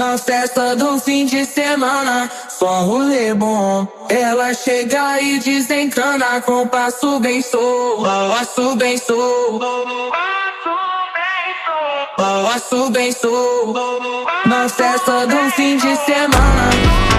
Na festa do fim de semana, só rolê bom. Ela chega e desencana com passo bem solto, passo bem solto, passo bem solto. Na festa do fim de semana.